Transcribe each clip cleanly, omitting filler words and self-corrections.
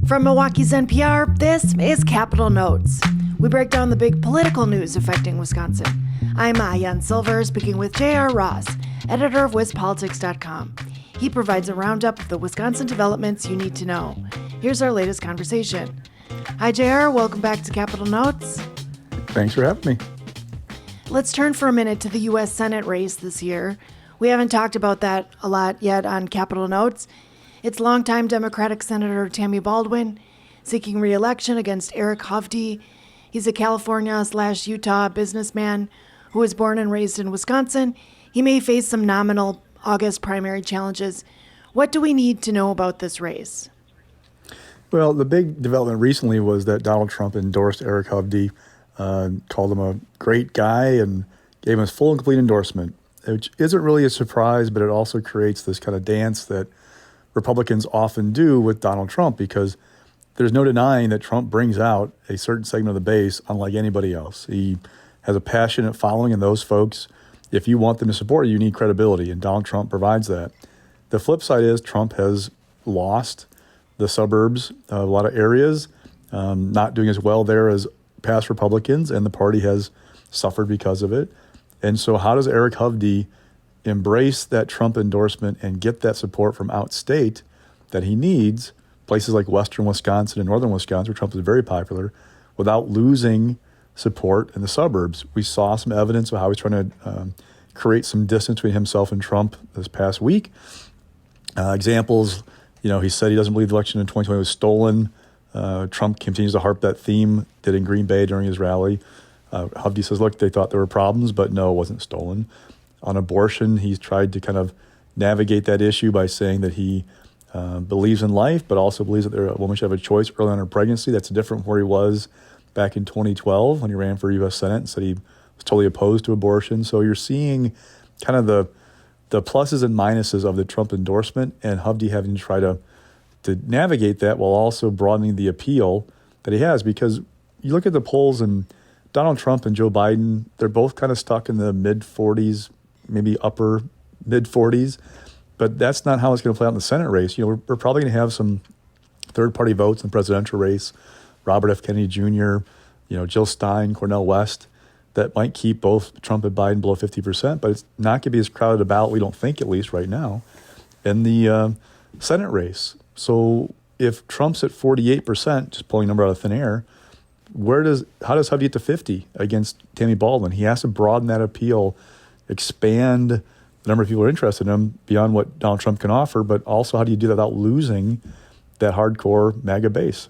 From Milwaukee's NPR, this is Capitol Notes. We break down the big political news affecting Wisconsin. I'm Ayan Silver, speaking with J.R. Ross, editor of WisPolitics.com. He provides a roundup of the Wisconsin developments you need to know. Here's our latest conversation. Hi, J.R. Welcome back to Capitol Notes. Thanks for having me. Let's turn for a minute to the U.S. Senate race this year. We haven't talked about that a lot yet on Capitol Notes. It's longtime Democratic Senator Tammy Baldwin seeking re-election against Eric Hovde. He's a California/Utah businessman who was born and raised in Wisconsin. He may face some nominal August primary challenges. What do we need to know about this race? Well, the big development recently was that Donald Trump endorsed Eric Hovde, called him a great guy, and gave him his full and complete endorsement, which isn't really a surprise, but it also creates this kind of dance that Republicans often do with Donald Trump, because there's no denying that Trump brings out a certain segment of the base unlike anybody else. He has a passionate following, and those folks, if you want them to support you, you need credibility, and Donald Trump provides that. The flip side is Trump has lost the suburbs of a lot of areas, not doing as well there as past Republicans, and the party has suffered because of it. And so how does Eric Hovde embrace that Trump endorsement and get that support from outstate that he needs, places like western Wisconsin and northern Wisconsin, where Trump is very popular, without losing support in the suburbs? We saw some evidence of how he's trying to create some distance between himself and Trump this past week. Examples, he said he doesn't believe the election in 2020 was stolen. Trump continues to harp that theme, did in Green Bay during his rally. Hovde says, look, they thought there were problems, but no, it wasn't stolen. On abortion, he's tried to kind of navigate that issue by saying that he believes in life, but also believes that a woman should have a choice early on in her pregnancy. That's different from where he was back in 2012 when he ran for U.S. Senate and said he was totally opposed to abortion. So you're seeing kind of the pluses and minuses of the Trump endorsement, and Hovde having to try to navigate that while also broadening the appeal that he has. Because you look at the polls, and Donald Trump and Joe Biden, they're both kind of stuck in the mid-40s, maybe upper mid-40s. But that's not how it's going to play out in the Senate race. We're probably going to have some third-party votes in the presidential race. Robert F. Kennedy Jr., Jill Stein, Cornel West, that might keep both Trump and Biden below 50%, but it's not going to be as crowded a ballot, we don't think, at least right now, in the Senate race. So if Trump's at 48%, just pulling a number out of thin air, how does Hovde get to 50 against Tammy Baldwin? He has to broaden that appeal, expand the number of people who are interested in him beyond what Donald Trump can offer, but also how do you do that without losing that hardcore MAGA base?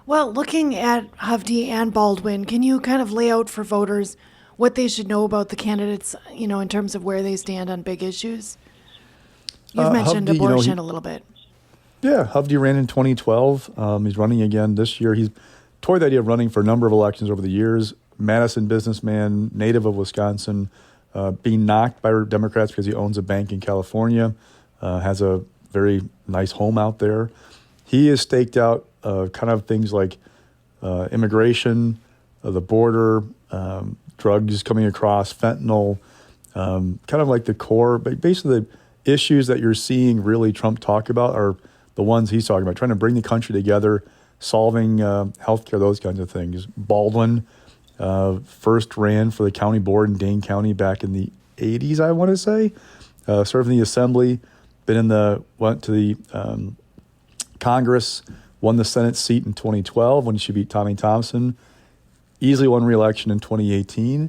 Well, looking at Hovde and Baldwin, can you kind of lay out for voters what they should know about the candidates, in terms of where they stand on big issues? You've mentioned Hovde, abortion a little bit. Yeah, Hovde ran in 2012. He's running again this year. He's toyed the idea of running for a number of elections over the years. Madison businessman, native of Wisconsin, being knocked by Democrats because he owns a bank in California, has a very nice home out there. He has staked out kind of things like immigration, the border, drugs coming across, fentanyl, kind of like the core. But basically, the issues that you're seeing really Trump talk about are the ones he's talking about, trying to bring the country together, solving healthcare, those kinds of things. Baldwin first ran for the county board in Dane County back in the 80s, I want to say. Served in the assembly, went to the Congress, won the Senate seat in 2012 when she beat Tommy Thompson, easily won re-election in 2018.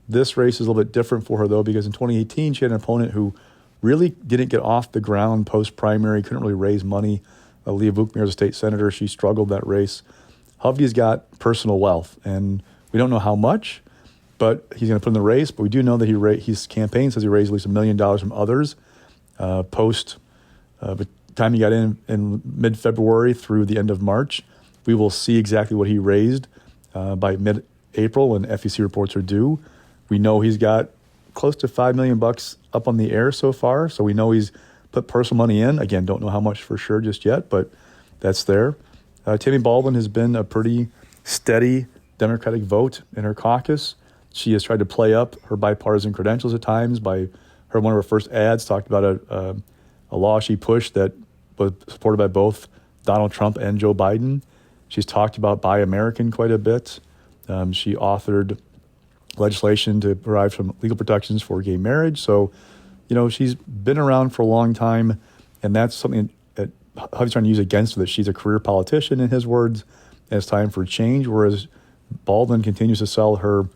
This race is a little bit different for her, though, because in 2018 she had an opponent who really didn't get off the ground post-primary, couldn't really raise money. Leah Vukmir is a state senator. She struggled that race. Hovde's got personal wealth, and we don't know how much, but he's going to put in the race. But we do know that his campaign says he raised at least $1 million from others post the time he got in mid-February through the end of March. We will see exactly what he raised by mid-April when FEC reports are due. We know he's got close to $5 million up on the air so far, so we know he's put personal money in. Again, don't know how much for sure just yet, but that's there. Tammy Baldwin has been a pretty steady Democratic vote in her caucus. She has tried to play up her bipartisan credentials at times by one of her first ads talked about a law she pushed that was supported by both Donald Trump and Joe Biden. She's talked about Buy American quite a bit. She authored legislation to provide some legal protections for gay marriage. So, she's been around for a long time, and that's something that Hovde's trying to use against her, that she's a career politician, in his words, and it's time for change, whereas Baldwin continues to sell her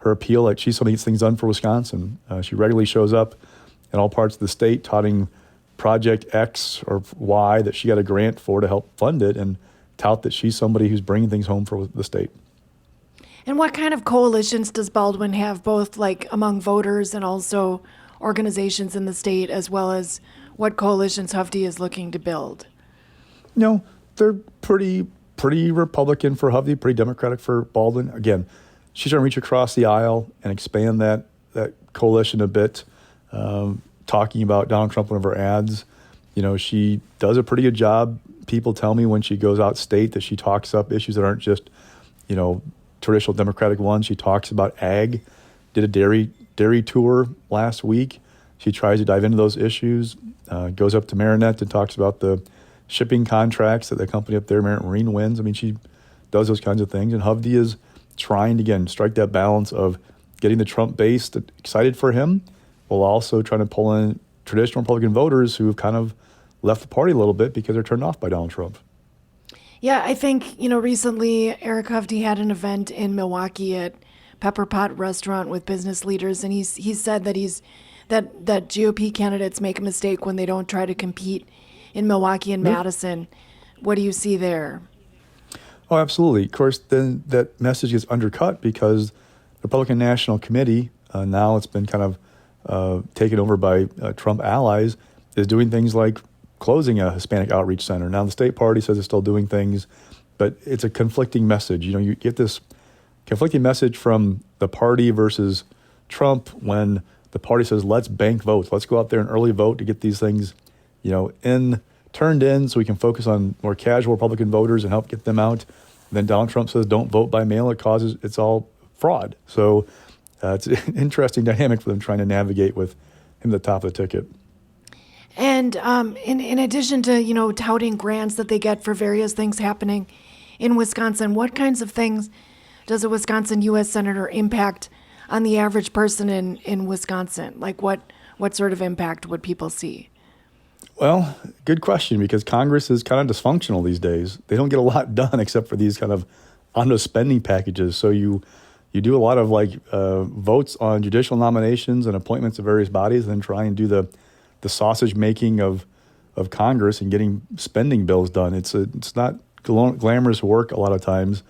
appeal like she's somebody who gets things done for Wisconsin. She regularly shows up in all parts of the state touting Project X or Y that she got a grant for to help fund it, and tout that she's somebody who's bringing things home for the state. And what kind of coalitions does Baldwin have, both like among voters and also organizations in the state, as well as what coalitions Hovde is looking to build? They're pretty Republican for Hovde, pretty Democratic for Baldwin. Again, she's trying to reach across the aisle and expand that coalition a bit, talking about Donald Trump in one of her ads. She does a pretty good job. People tell me when she goes out state that she talks up issues that aren't just, traditional Democratic ones. She talks about ag, did a dairy tour last week. She tries to dive into those issues, goes up to Marinette and talks about the shipping contracts that the company up there, Marinette Marine, wins. I mean, she does those kinds of things. And Hovde is trying to, again, strike that balance of getting the Trump base excited for him, while also trying to pull in traditional Republican voters who have kind of left the party a little bit because they're turned off by Donald Trump. Yeah, I think, recently Eric Hovde had an event in Milwaukee at Pepper Pot Restaurant with business leaders, and he said that that GOP candidates make a mistake when they don't try to compete in Milwaukee and Madison. What do you see there? Oh, absolutely. Of course, then that message gets undercut because the Republican National Committee, now it's been kind of taken over by Trump allies, is doing things like closing a Hispanic outreach center. Now, the state party says it's still doing things, but it's a conflicting message. You get this conflicting message from the party versus Trump when the party says, let's bank votes. Let's go out there and early vote to get these things, turned in so we can focus on more casual Republican voters and help get them out. And then Donald Trump says, don't vote by mail. It's all fraud. So it's an interesting dynamic for them trying to navigate with him at the top of the ticket. And in addition to, touting grants that they get for various things happening in Wisconsin, what kinds of things does a Wisconsin U.S. Senator impact on the average person in Wisconsin? Like what sort of impact would people see? Well, good question, because Congress is kind of dysfunctional these days. They don't get a lot done except for these kind of omnibus spending packages. So you do a lot of votes on judicial nominations and appointments of various bodies, and then try and do the sausage making of Congress and getting spending bills done. It's not glamorous work a lot of times,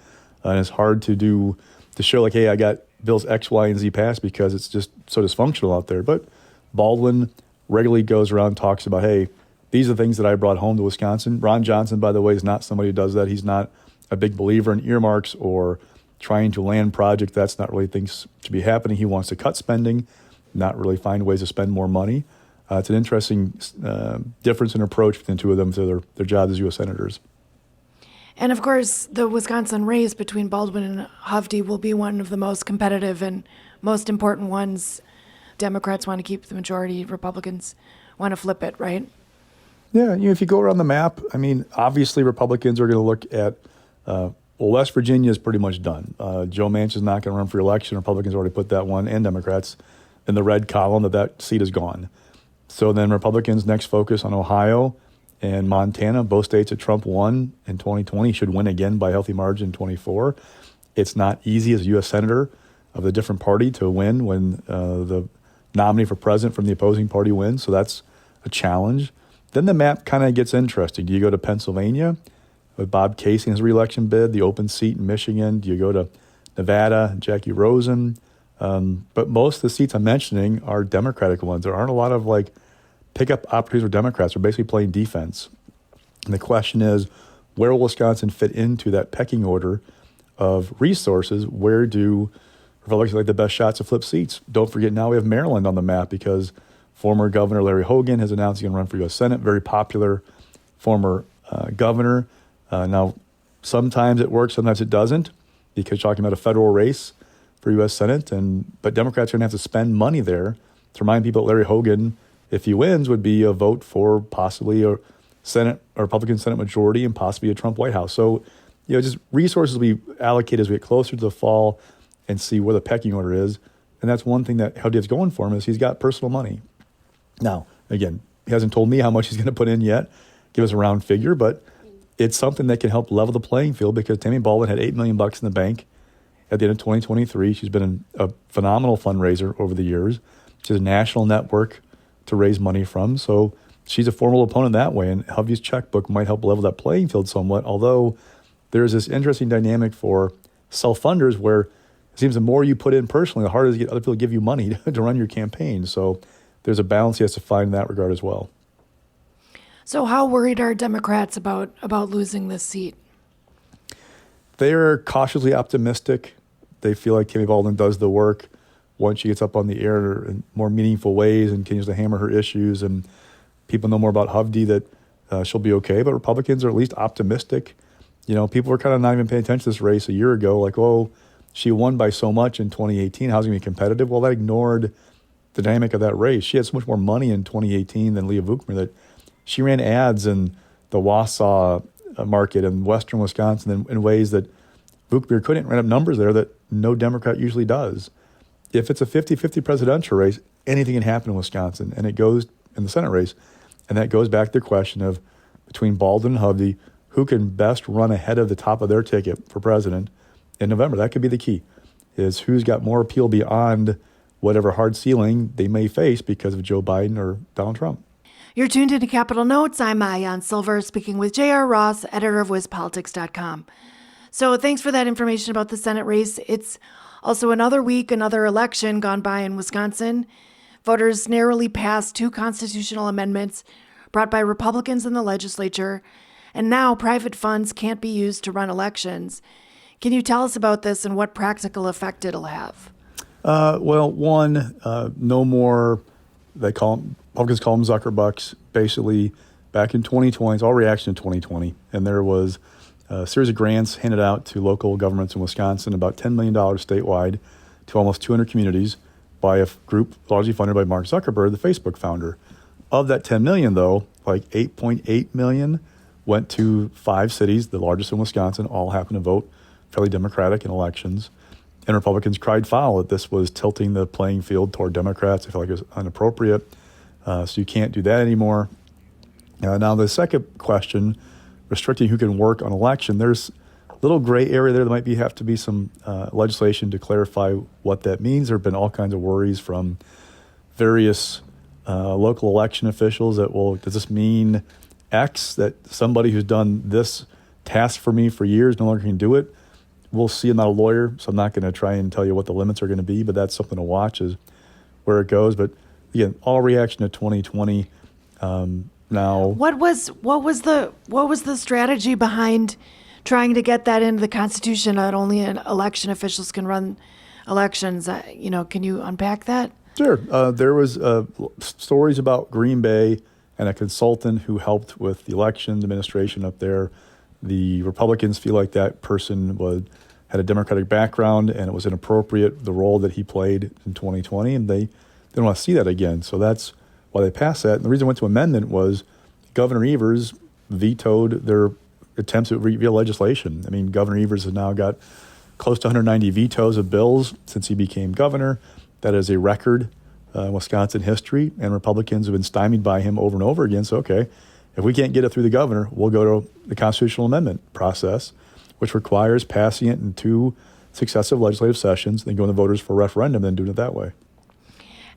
and it's hard to show like, hey, I got bills X, Y, and Z passed because it's just so dysfunctional out there. But Baldwin regularly goes around and talks about, hey, these are the things that I brought home to Wisconsin. Ron Johnson, by the way, is not somebody who does that. He's not a big believer in earmarks or trying to land projects. That's not really things to be happening. He wants to cut spending, not really find ways to spend more money. It's an interesting difference in approach between the two of them to their jobs as U.S. senators. And of course, the Wisconsin race between Baldwin and Hovde will be one of the most competitive and most important ones. Democrats want to keep the majority, Republicans want to flip it, right? Yeah, if you go around the map, obviously Republicans are going to look at, West Virginia is pretty much done. Joe Manchin's not going to run for election. Republicans already put that one, and Democrats, in the red column that seat is gone. So then Republicans next focus on Ohio and Montana, both states that Trump won in 2020, should win again by a healthy margin in 24. It's not easy as a U.S. Senator of a different party to win when the nominee for president from the opposing party wins. So that's a challenge. Then the map kind of gets interesting. Do you go to Pennsylvania with Bob Casey and his reelection bid, the open seat in Michigan? Do you go to Nevada, Jackie Rosen? But most of the seats I'm mentioning are Democratic ones. There aren't a lot of pickup opportunities for Democrats. They're basically playing defense. And the question is, where will Wisconsin fit into that pecking order of resources? Where do Republicans like the best shots to flip seats? Don't forget, now we have Maryland on the map because former Governor Larry Hogan has announced he's going to run for U.S. Senate. Very popular former governor. Now, sometimes it works, sometimes it doesn't, because you're talking about a federal race for U.S. Senate. But Democrats are going to have to spend money there to remind people that Larry Hogan, if he wins, would be a vote for possibly a Republican Senate majority and possibly a Trump White House. So, just resources will be allocated as we get closer to the fall and see where the pecking order is. And that's one thing that Hovde's going for him is he's got personal money. Now, again, he hasn't told me how much he's going to put in yet, give us a round figure, but it's something that can help level the playing field because Tammy Baldwin had $8 million in the bank at the end of 2023. She's been a phenomenal fundraiser over the years. She has a national network to raise money from. So she's a formidable opponent that way. And Hovde's checkbook might help level that playing field somewhat, although there's this interesting dynamic for self-funders where it seems the more you put in personally, the harder it is to get other people to give you money to run your campaign. So there's a balance he has to find in that regard as well. So how worried are Democrats about losing this seat? They're cautiously optimistic. They feel like Tammy Baldwin does the work once she gets up on the air in more meaningful ways and continues to hammer her issues. And people know more about Hovde that she'll be okay. But Republicans are at least optimistic. People were kind of not even paying attention to this race a year ago. Like, oh, she won by so much in 2018. How's it going to be competitive? Well, that ignored the dynamic of that race. She had so much more money in 2018 than Leah Vukmir that she ran ads in the Wausau market in western Wisconsin in ways that Vukmir couldn't. Ran up numbers there that no Democrat usually does. If it's a 50-50 presidential race, anything can happen in Wisconsin, and it goes in the Senate race. And that goes back to the question of between Baldwin and Hovde, who can best run ahead of the top of their ticket for president in November. That could be the key, is who's got more appeal beyond whatever hard ceiling they may face because of Joe Biden or Donald Trump. You're tuned into Capitol Notes. I'm Maayan Silver, speaking with J.R. Ross, editor of WizPolitics.com. So thanks for that information about the Senate race. It's also another week, another election gone by in Wisconsin. Voters narrowly passed 2 constitutional amendments brought by Republicans in the legislature, and now private funds can't be used to run elections. Can you tell us about this and what practical effect it'll have? Well, one, no more, Republicans call them Zuckerbucks. Basically, back in 2020, it's all reaction to 2020, and there was a series of grants handed out to local governments in Wisconsin, about $10 million statewide to almost 200 communities by a group largely funded by Mark Zuckerberg, the Facebook founder. Of that 10 million, though, like 8.8 million went to 5 cities, the largest in Wisconsin, all happened to vote fairly Democratic in elections. And Republicans cried foul that this was tilting the playing field toward Democrats. They felt like it was inappropriate. So you can't do that anymore. Now, the second question, restricting who can work on election, there's a little gray area there. There might have to be some legislation to clarify what that means. There have been all kinds of worries from various local election officials that, well, does this mean X, that somebody who's done this task for me for years no longer can do it? We'll see. I'm not a lawyer, so I'm not going to try and tell you what the limits are going to be, but that's something to watch is where it goes. But again, all reaction to 2020. Now, what was the strategy behind trying to get that into the Constitution that only election officials can run elections? Can you unpack that? Sure. There was stories about Green Bay and a consultant who helped with the election administration up there. The Republicans feel like that person had a Democratic background and it was inappropriate, the role that he played in 2020, and they didn't want to see that again. So that's why they passed that. And the reason I went to amendment was Governor Evers vetoed their attempts at via legislation. I mean, Governor Evers has now got close to 190 vetoes of bills since he became governor. That is a record in Wisconsin history, and Republicans have been stymied by him over and over again. So, okay, if we can't get it through the governor, we'll go to the constitutional amendment process, which requires passing it in 2 successive legislative sessions, then going to voters for a referendum, then doing it that way.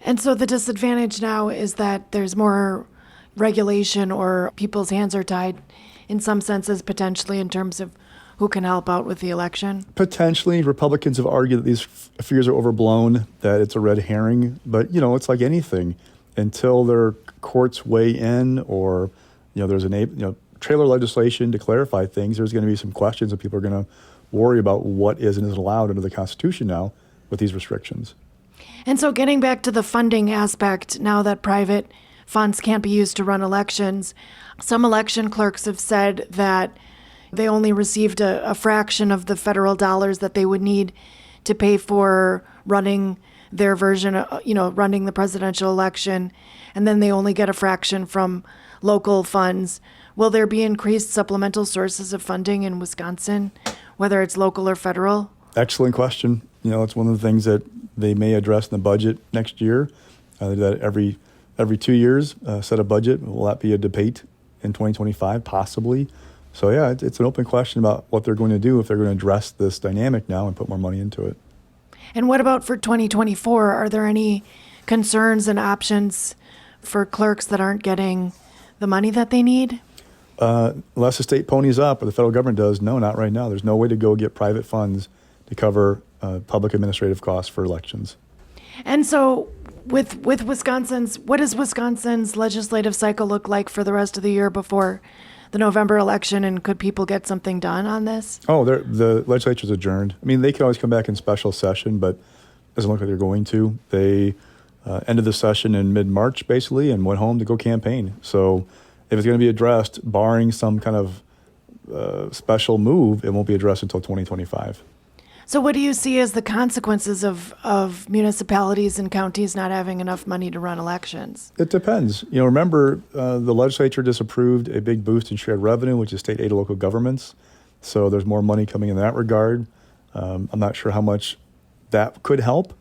And so the disadvantage now is that there's more regulation or people's hands are tied in some senses potentially in terms of who can help out with the election? Potentially. Republicans have argued that these fears are overblown, that it's a red herring. But, it's like anything. Until their courts weigh in or, there's trailer legislation to clarify things, there's going to be some questions that people are going to worry about what is and isn't allowed under the Constitution now with these restrictions. And so getting back to the funding aspect, now that private funds can't be used to run elections, some election clerks have said that they only received a fraction of the federal dollars that they would need to pay for running their version, running the presidential election. And then they only get a fraction from local funds. Will there be increased supplemental sources of funding in Wisconsin, whether it's local or federal? Excellent question. It's one of the things that they may address in the budget next year. That every 2 years, set a budget. Will that be a debate in 2025? Possibly. So yeah, it's an open question about what they're going to do if they're going to address this dynamic now and put more money into it. And what about for 2024? Are there any concerns and options for clerks that aren't getting the money that they need? Unless the state ponies up or the federal government does, no, not right now. There's no way to go get private funds to cover public administrative costs for elections. And so with what does Wisconsin's legislative cycle look like for the rest of the year before the November election, and could people get something done on this? Oh, the legislature's adjourned. I mean, they can always come back in special session, but it doesn't look like they're going to. They ended the session in mid-March, basically, and went home to go campaign. So if it's going to be addressed, barring some kind of special move, it won't be addressed until 2025. So what do you see as the consequences of municipalities and counties not having enough money to run elections? It depends. Remember, the legislature just approved a big boost in shared revenue, which is state aid to local governments. So there's more money coming in that regard. I'm not sure how much that could help.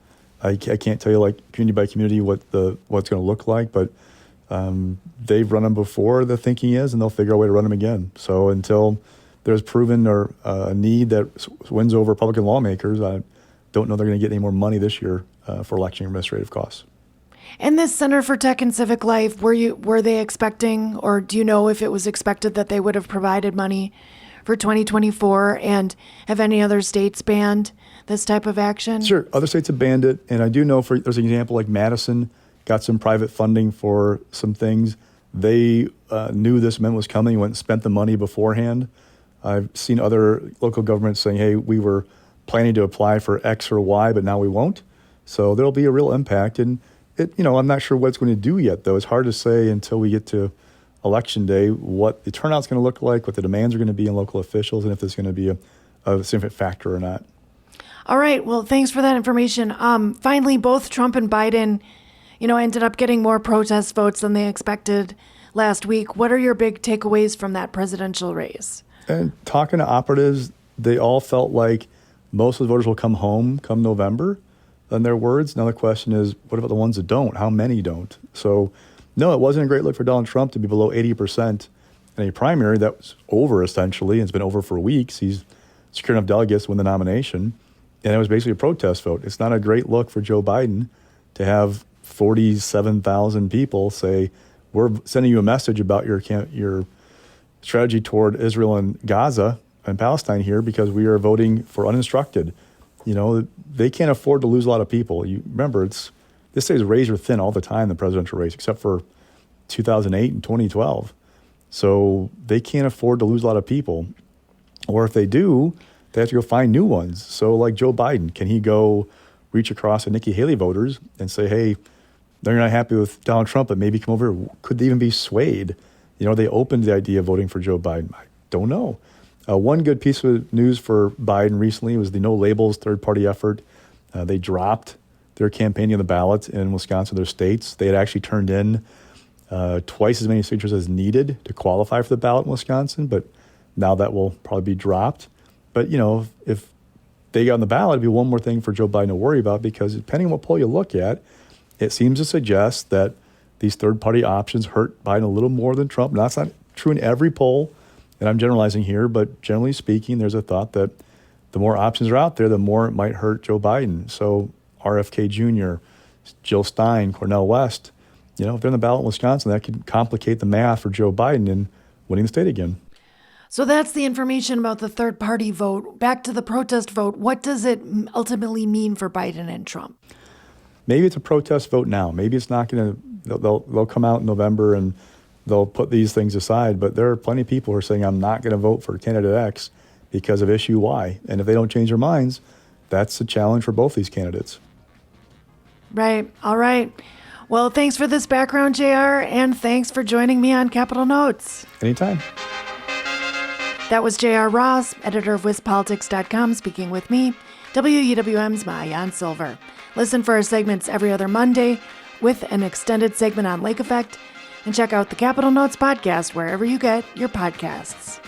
I can't tell you, like, community by community what's going to look like, but they've run them before, the thinking is, and they'll figure out a way to run them again. So until there's proven or a need that wins over Republican lawmakers, I don't know they're going to get any more money this year for election administrative costs. And this Center for Tech and Civic Life, were they expecting, or do you know if it was expected that they would have provided money for 2024? And have any other states banned this type of action? Sure, other states have banned it, and I do know there's an example like Madison got some private funding for some things. They knew this amendment was coming, went and spent the money beforehand. I've seen other local governments saying, hey, we were planning to apply for X or Y, but now we won't. So there'll be a real impact. And I'm not sure what it's going to do yet, though. It's hard to say until we get to Election Day what the turnout's going to look like, what the demands are going to be in local officials, and if there's going to be a significant factor or not. All right. Well, thanks for that information. Finally, both Trump and Biden, ended up getting more protest votes than they expected last week. What are your big takeaways from that presidential race? And talking to operatives, they all felt like most of the voters will come home come November, in their words. Now the question is, what about the ones that don't? How many don't? So, no, it wasn't a great look for Donald Trump to be below 80% in a primary that was over, essentially, and it's been over for weeks. He's secured enough delegates to win the nomination, and it was basically a protest vote. It's not a great look for Joe Biden to have 47,000 people say, we're sending you a message about your strategy toward Israel and Gaza and Palestine here because we are voting for uninstructed. They can't afford to lose a lot of people. You remember, this state is razor thin all the time, the presidential race, except for 2008 and 2012. So they can't afford to lose a lot of people. Or if they do, they have to go find new ones. So like Joe Biden, can he go reach across to Nikki Haley voters and say, hey, they're not happy with Donald Trump, but maybe come over? Could they even be swayed? They opened the idea of voting for Joe Biden. I don't know. One good piece of news for Biden recently was the No Labels third-party effort. They dropped their campaigning on the ballot in Wisconsin, their states. They had actually turned in twice as many signatures as needed to qualify for the ballot in Wisconsin, but now that will probably be dropped. But, if they got on the ballot, it'd be one more thing for Joe Biden to worry about, because depending on what poll you look at, it seems to suggest that these third-party options hurt Biden a little more than Trump. Now, that's not true in every poll, and I'm generalizing here, but generally speaking, there's a thought that the more options are out there, the more it might hurt Joe Biden. So RFK Jr., Jill Stein, Cornel West, if they're in the ballot in Wisconsin, that could complicate the math for Joe Biden in winning the state again. So that's the information about the third-party vote. Back to the protest vote. What does it ultimately mean for Biden and Trump? Maybe it's a protest vote now. Maybe it's not going to. They'll come out in November and they'll put these things aside. But there are plenty of people who are saying, I'm not going to vote for candidate X because of issue Y. And if they don't change their minds, that's a challenge for both these candidates. Right. All right. Well, thanks for this background, JR, and thanks for joining me on Capitol Notes. Anytime. That was JR Ross, editor of WisPolitics.com, speaking with me, WEWM's Maayan Silver. Listen for our segments every other Monday with an extended segment on lake effect And check out the Capital Notes podcast wherever you get your podcasts.